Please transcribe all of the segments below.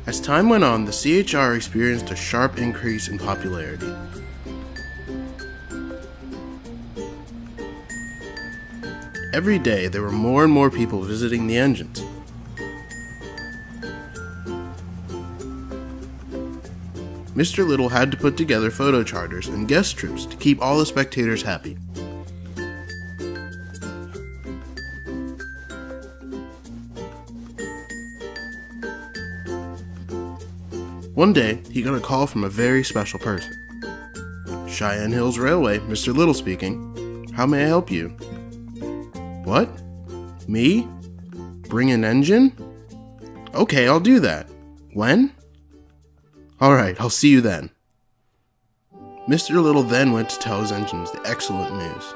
As time went on, the CHR experienced a sharp increase in popularity. Every day, there were more and more people visiting the engines. Mr. Little had to put together photo charters and guest trips to keep all the spectators happy. One day, he got a call from a very special person. Cheyenne Hills Railway, Mr. Little speaking. How may I help you? What? Me? Bring an engine? Okay, I'll do that. When? Alright, I'll see you then. Mr. Little then went to tell his engines the excellent news.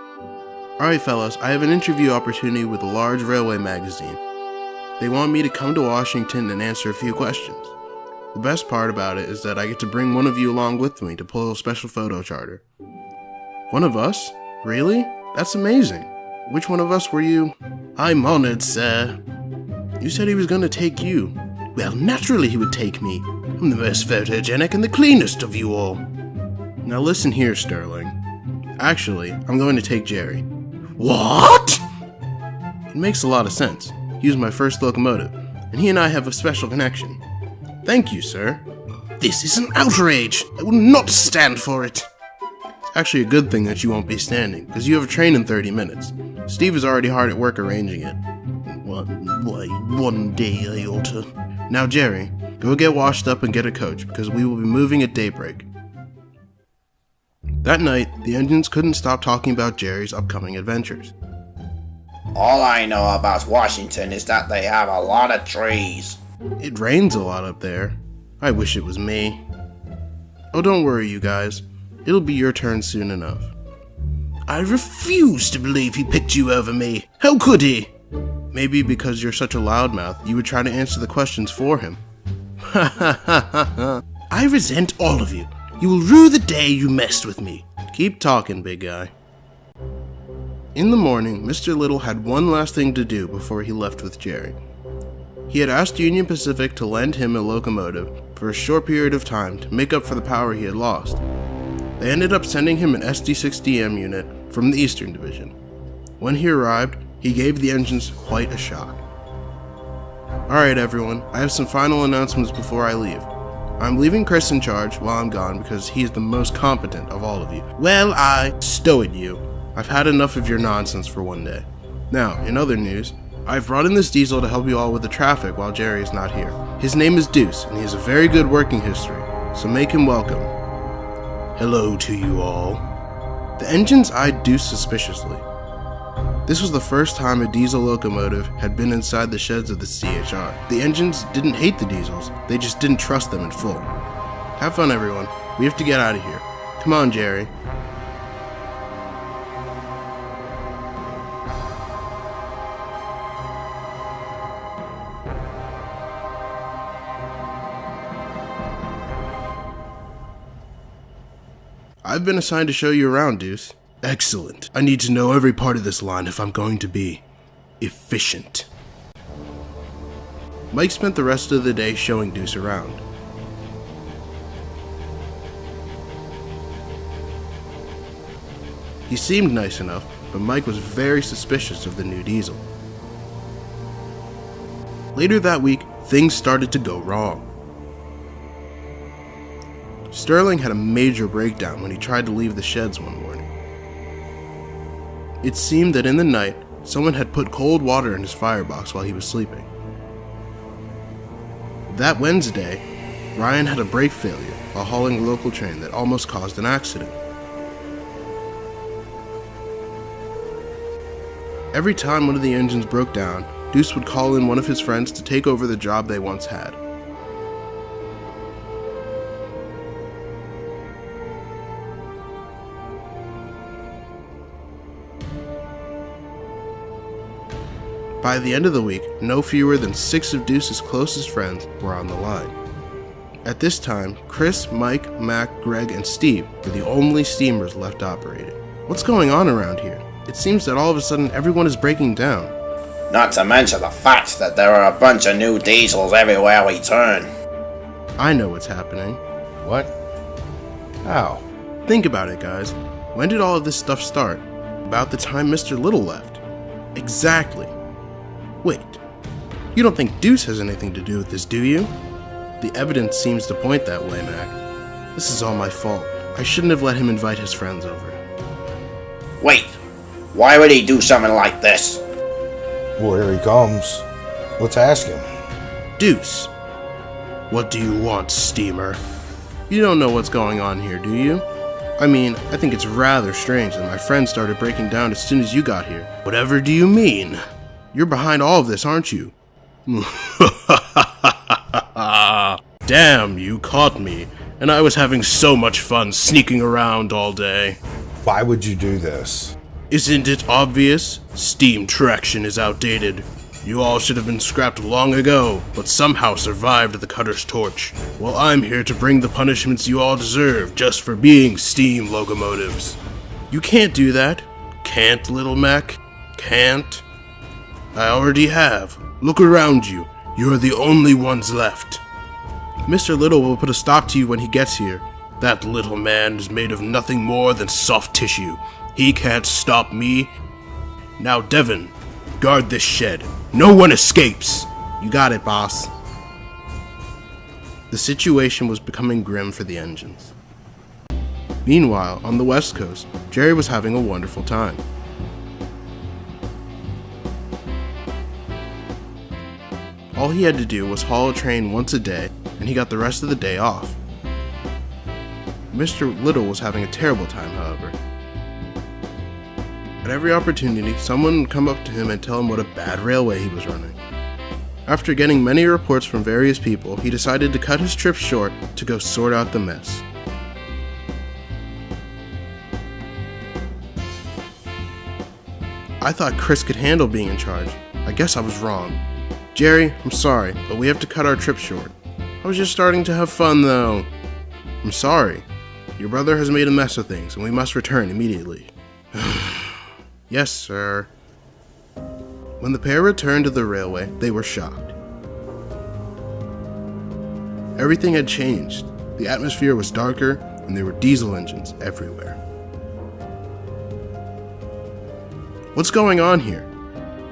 Alright fellas, I have an interview opportunity with a large railway magazine. They want me to come to Washington and answer a few questions. The best part about it is that I get to bring one of you along with me to pull a special photo charter. One of us? Really? That's amazing. Which one of us were you? I'm honored, sir. You said he was going to take you. Well, naturally he would take me. I'm the most photogenic and the cleanest of you all. Now listen here, Sterling. Actually, I'm going to take Jerry. What? It makes a lot of sense. He was my first locomotive, and he and I have a special connection. Thank you, sir. This is an outrage. I will not stand for it. It's actually a good thing that you won't be standing, because you have a train in 30 minutes. Steve is already hard at work arranging it. One day I ought to. Now, Jerry, go get washed up and get a coach, because we will be moving at daybreak. That night, the engines couldn't stop talking about Jerry's upcoming adventures. All I know about Washington is that they have a lot of trees. It rains a lot up there. I wish it was me. Oh, don't worry, you guys. It'll be your turn soon enough. I refuse to believe he picked you over me. How could he? Maybe because you're such a loudmouth, you would try to answer the questions for him. Ha ha ha ha ha. I resent all of you. You will rue the day you messed with me. Keep talking, big guy. In the morning, Mr. Little had one last thing to do before he left with Jerry. He had asked Union Pacific to lend him a locomotive for a short period of time to make up for the power he had lost. They ended up sending him an SD6DM unit from the Eastern Division. When he arrived, he gave the engines quite a shock. Alright everyone, I have some final announcements before I leave. I'm leaving Chris in charge while I'm gone because he's the most competent of all of you. Well, I stow it you. I've had enough of your nonsense for one day. Now, in other news, I've brought in this diesel to help you all with the traffic while Jerry is not here. His name is Deuce, and he has a very good working history, so make him welcome. Hello to you all. The engines eyed Deuce suspiciously. This was the first time a diesel locomotive had been inside the sheds of the CHR. The engines didn't hate the diesels, they just didn't trust them in full. Have fun, everyone. We have to get out of here. Come on, Jerry. I've been assigned to show you around, Deuce. Excellent. I need to know every part of this line if I'm going to be efficient. Mike spent the rest of the day showing Deuce around. He seemed nice enough, but Mike was very suspicious of the new diesel. Later that week, things started to go wrong. Sterling had a major breakdown when he tried to leave the sheds one morning. It seemed that in the night, someone had put cold water in his firebox while he was sleeping. That Wednesday, Ryan had a brake failure while hauling a local train that almost caused an accident. Every time one of the engines broke down, Deuce would call in one of his friends to take over the job they once had. By the end of the week, no fewer than 6 of Deuce's closest friends were on the line. At this time, Chris, Mike, Mac, Greg, and Steve were the only steamers left operating. What's going on around here? It seems that all of a sudden everyone is breaking down. Not to mention the fact that there are a bunch of new diesels everywhere we turn. I know what's happening. What? How? Think about it, guys. When did all of this stuff start? About the time Mr. Little left. Exactly. Wait. You don't think Deuce has anything to do with this, do you? The evidence seems to point that way, Mac. This is all my fault. I shouldn't have let him invite his friends over. Wait, why would he do something like this? Well, here he comes. Let's ask him. Deuce. What do you want, Steamer? You don't know what's going on here, do you? I mean, I think it's rather strange that my friends started breaking down as soon as you got here. Whatever do you mean? You're behind all of this, aren't you? Damn, you caught me. And I was having so much fun sneaking around all day. Why would you do this? Isn't it obvious? Steam traction is outdated. You all should have been scrapped long ago, but somehow survived the Cutter's torch. Well, I'm here to bring the punishments you all deserve just for being steam locomotives. You can't do that. Can't, Little Mac? Can't? I already have. Look around you. You're the only ones left. Mr. Little will put a stop to you when he gets here. That little man is made of nothing more than soft tissue. He can't stop me. Now, Devin, guard this shed. No one escapes! You got it, boss. The situation was becoming grim for the engines. Meanwhile, on the West Coast, Jerry was having a wonderful time. All he had to do was haul a train once a day, and he got the rest of the day off. Mr. Little was having a terrible time, however. At every opportunity, someone would come up to him and tell him what a bad railway he was running. After getting many reports from various people, he decided to cut his trip short to go sort out the mess. I thought Chris could handle being in charge. I guess I was wrong. Jerry, I'm sorry, but we have to cut our trip short. I was just starting to have fun, though. I'm sorry. Your brother has made a mess of things, and we must return immediately. Yes, sir. When the pair returned to the railway, they were shocked. Everything had changed. The atmosphere was darker, and there were diesel engines everywhere. What's going on here?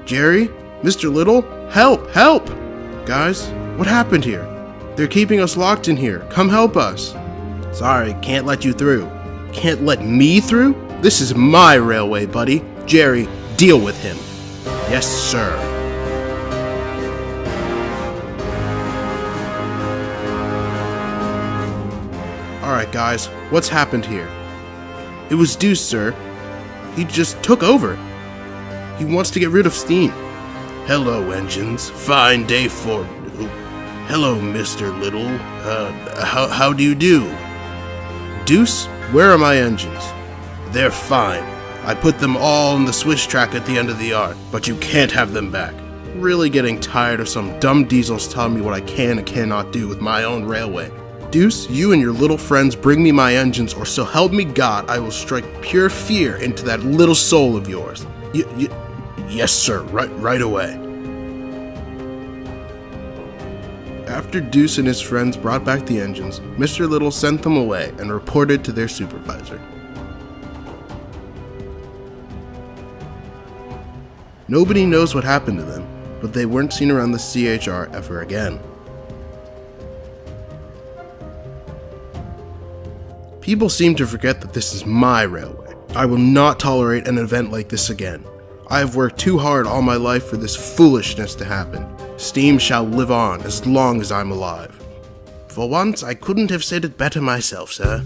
Jerry? Mr. Little? Help! Help! Guys, what happened here? They're keeping us locked in here. Come help us. Sorry, can't let you through. Can't let me through? This is my railway, buddy. Jerry, deal with him. Yes, sir. Alright, guys, what's happened here? It was Deuce, sir. He just took over. He wants to get rid of steam. Hello, engines. Fine day for... Hello, Mr. Little. How do you do? Deuce, where are my engines? They're fine. I put them all on the Swiss track at the end of the yard, but you can't have them back. Really getting tired of some dumb diesels telling me what I can and cannot do with my own railway. Deuce, you and your little friends bring me my engines, or so help me God, I will strike pure fear into that little soul of yours. Yes, sir, right away. After Deuce and his friends brought back the engines, Mr. Little sent them away and reported to their supervisor. Nobody knows what happened to them, but they weren't seen around the CHR ever again. People seem to forget that this is my railway. I will not tolerate an event like this again. I have worked too hard all my life for this foolishness to happen. Steam shall live on as long as I'm alive. For once, I couldn't have said it better myself, sir.